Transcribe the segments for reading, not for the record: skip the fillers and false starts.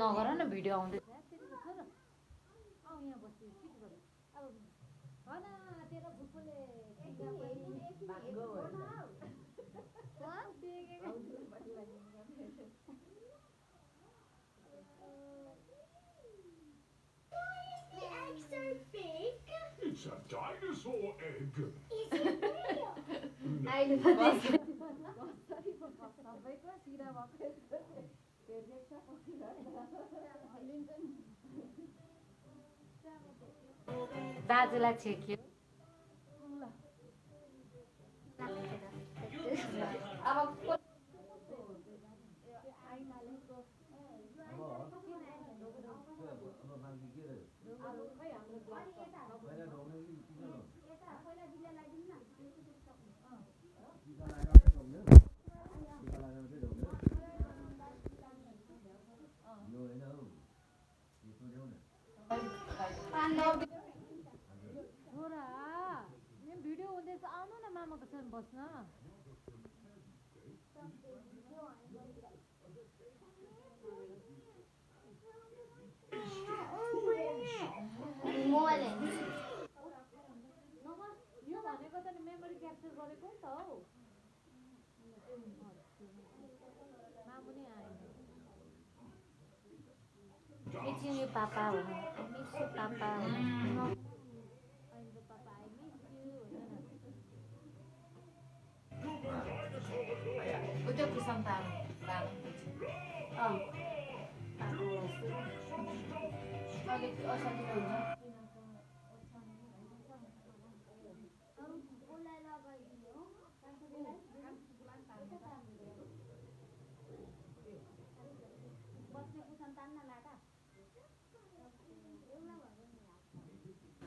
नगर न भिडियो आउँदैछ त्यतिको छ र आऊ यहाँ बस्छु चिट गर अब भन तेरो फुपूले भाग्यो The egg's so big. It's a dinosaur egg. Is it real? अहिले सबैको सिधा भएको दाजुलाई छेक्यो अब छोरा यहाँ भिडियो हुँदैछ आउनु न मामाको सँग बस्न यो भनेको त मेमोरी क्याप्चर गरेको नि त हौ मामु नै आएन मिस यु पापा हो मिस यु पापा हो अहिले पापा I miss you Udah pisang tahu, bang. Oh. Kalau itu osah dulu.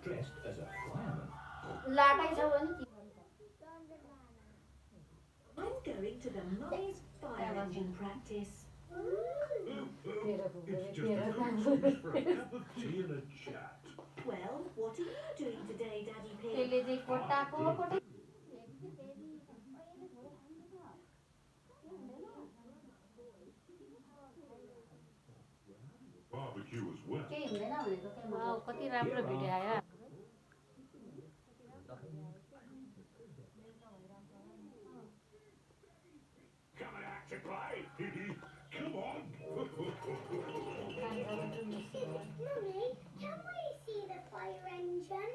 Dressed as a fireman. Latai jauh ni. I'm going to the Mummy's fire engine practice. It's just a excuse for a cup of tea and a chat. Well, what are you doing today, Daddy Pig? त्यसले चाहिँ कोटाको कोटा Barbecue as well. केही हुँदैन भनेको के wow कति राम्रो video आयो Come and act to play. Come on. Mummy, can we see the fire engine?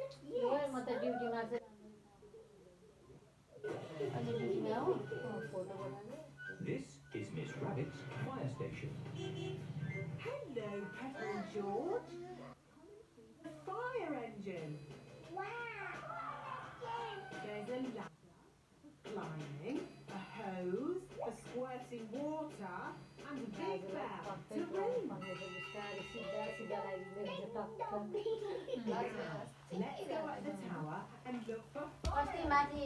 म त ड्युटीमा चाहिँ अनि ड्युटीमा हो फोटो बनाउने This is Miss Rabbit's fire station. Hello, Pepper and George. The fire engine. Wow. There's a ladder, climbing, a hose, a squirting water, and a big bell to ring. सिधा सिधा लागिदिँदै टक्क Let's go up the tower and look for fire. अस्ति माथि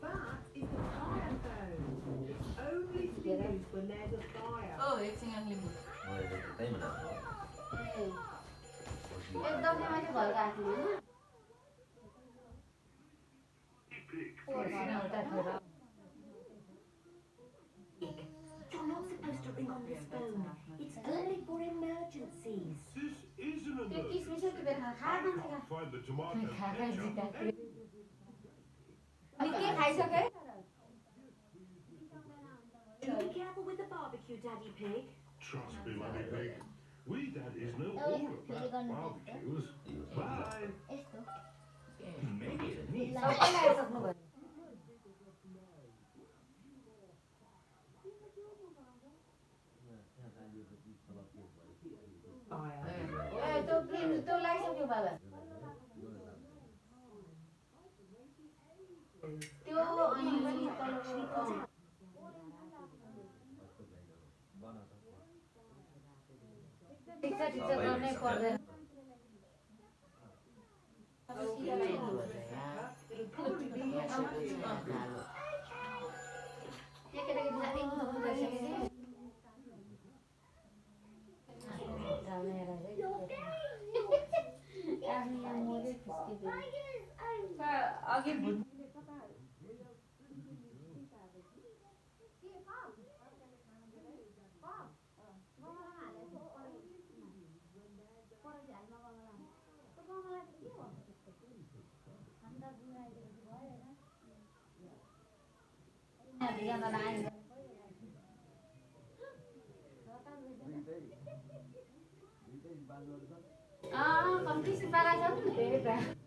That is the fire phone. It's only to be used when there's a fire. oh एकछिन यहाँ लिनु एकदम माथि घरको आफ्नो You're not supposed to ring on this phone. It's only for emergencies. This is an त्यो emergency. 30 मिनट के बेला खा मान्छे Find the tomato खाना ketchup. जिताएको अनि के खाइसके Be careful with the barbecue, Daddy Pig. Trust me, Mummy Pig. We daddies know all about barbecues. Bye. यस्तो Maybe it's a niece. सबै लगाइसक्नु भयो Fire. ए त्यो लगाइसक्यो बाबा त्यो अनि तलको ठिक छ गर्नै पर्दैन It'll probably be here केटाकेटी अघि भुट कम्पिटिसन पाएको छ नि त्यही त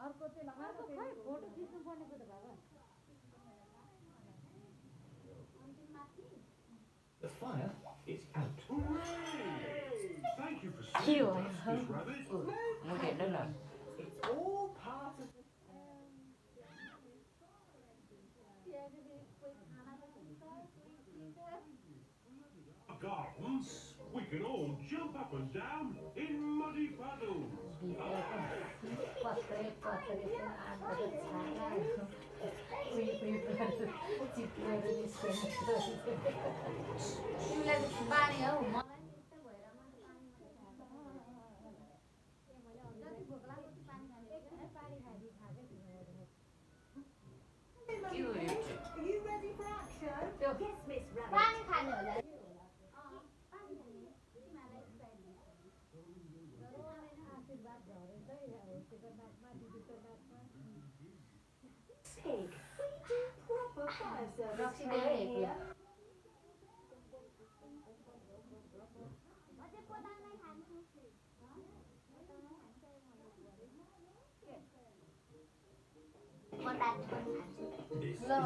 अर्को चाहिँ फोटो खिच्नु पर्नेको त बाबा The fire is out. Thank you for के saving हो us, Miss Rabbit. म हेर्नु न It's all part of the Gardens, we can all jump up and down in muddy puddles. पत्रे पत्रे आँटाको छाला चिप्लेर निस्केर तिमीलाई बानी हौ मलाई त्यस्तो भएर जति भोक लाग्यो पानी खाने पानी खाएकै के हो यो Are you ready for action? Yes, Miss Rabbit. पानी खाने होला आशीर्वाद Pig, we do proper fire service Roxy round Day. here. This is the fire.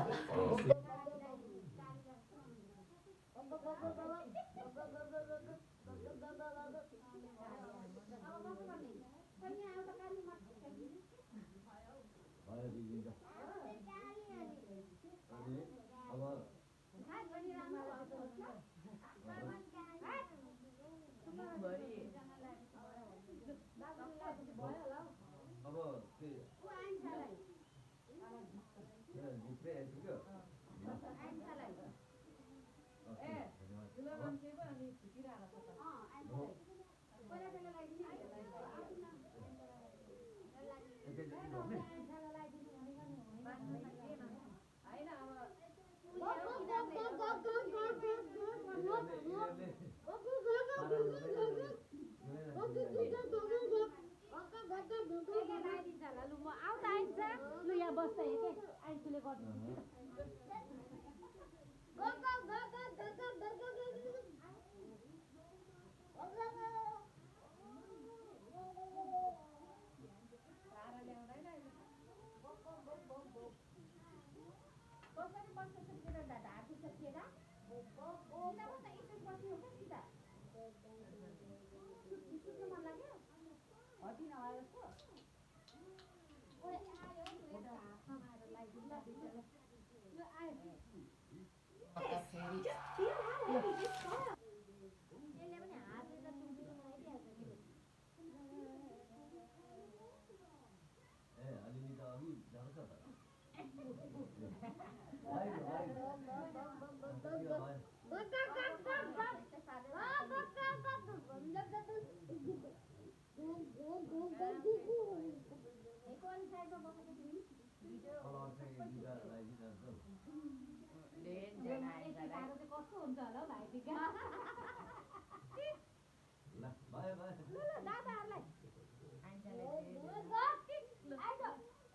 कस्तो हुन्छ होला भाइ टिका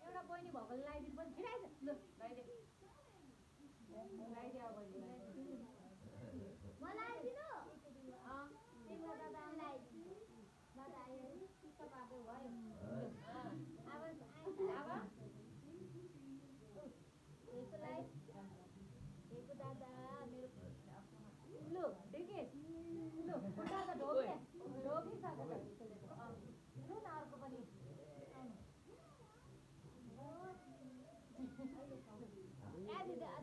एउटा बहिनी भएकोले लगाइदिनु पनि छिराइछ ल लगाइदिए लगाइदियो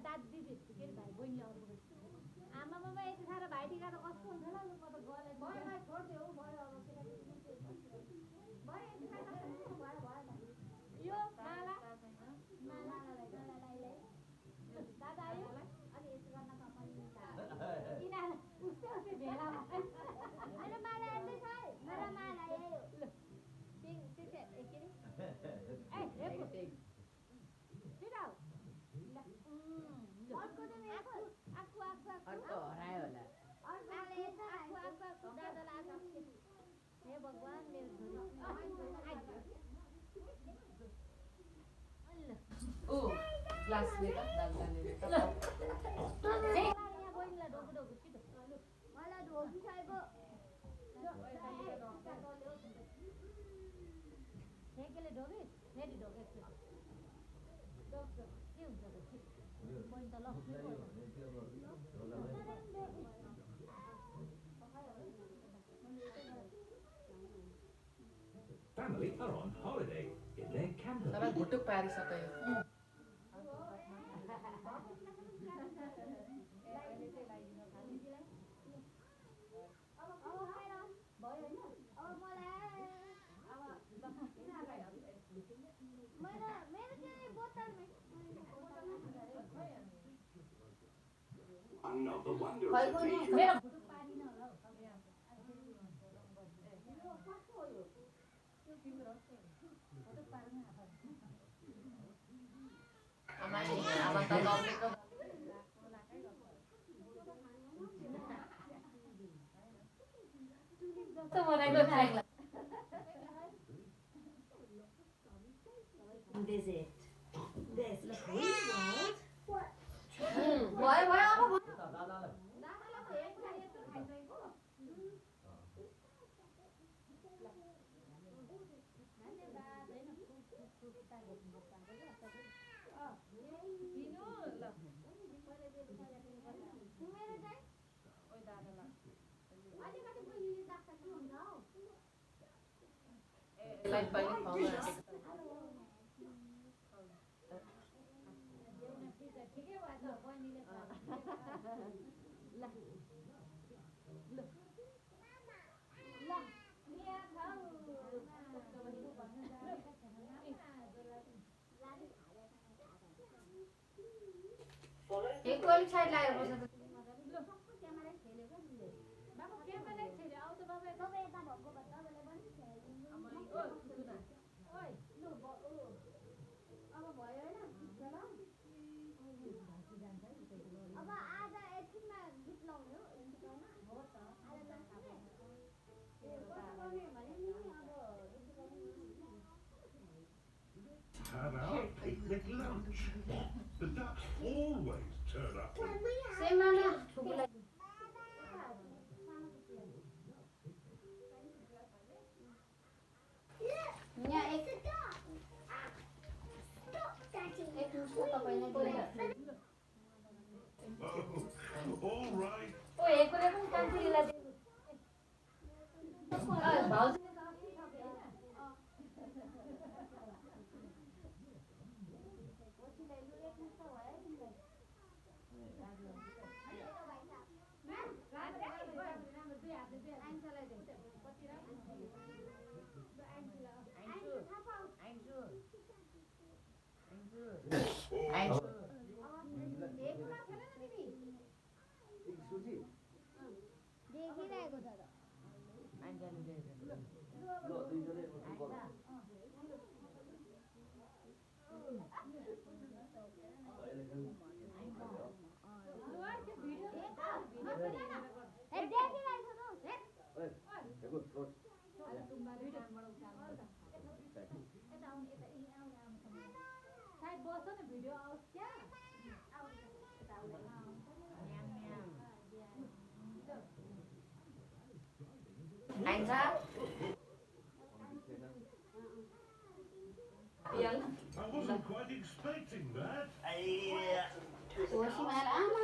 दाजु दिदी के अरे भाइ बहिनीले अर्को ऊ ग्लासले त दागले त यहाँ बहिनीलाई ढोको ढोको छिटो मलाई ढोकिसकेको ठेकेले ढोके फेरि ढोके के हुन्छ त बहिनी त Family are on holiday in their camper. तर घुटुक पारिसक्यो Another wonder Khởi of cô nha. nature. मेरो घुटुक पारिन होला हौ घुटुक पार्नु आमा त लम्बेको त बनाएको खाएको Visit this tree world. भयो भयो अब लाइट पनि पाउँछ ठिकै भयो त बहिनीले एक कोली साइड लागेर बस्छ त बाबा क्यामेरा खेल्यो आउ त बाबा तपाईँ यता भएको भए तपाईँले पनि खेल्नु ओइ लु अब भयो होइन अब आज एकछिनमा गीत लाउने हो इन्टरमा हो त आज लाउने Have our picnic lunch. The ducks always turn up. Semana ठुकुलाई यहाँ एक एक मुस्को तपाईलाई दिएर Oh, all right. ओ एकोले पनि कान्छीलाई दिनु भाउजू देखिरहेको छ सायद बस्छ न भिडियो आओस् क्या आइन्छ पियल I wasn't quite expecting that. होसीमा आमा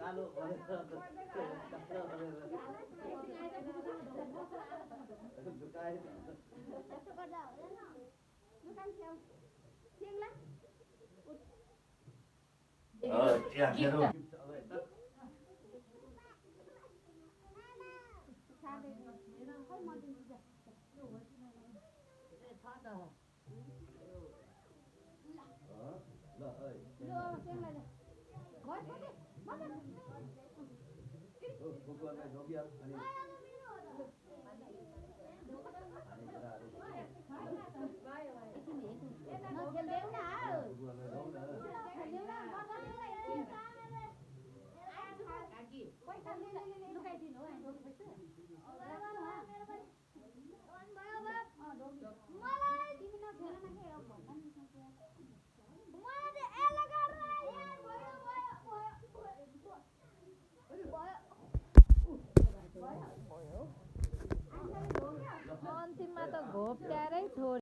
कालो झुकाए यस्तो गर्दा हुँदैन दोकान छेउ सिङ्ला ल भुकुवालाई ढोक्यो अनि लुकाइदिनु हो अन्तिममा त घोप्ट्याएरै छोड्यो।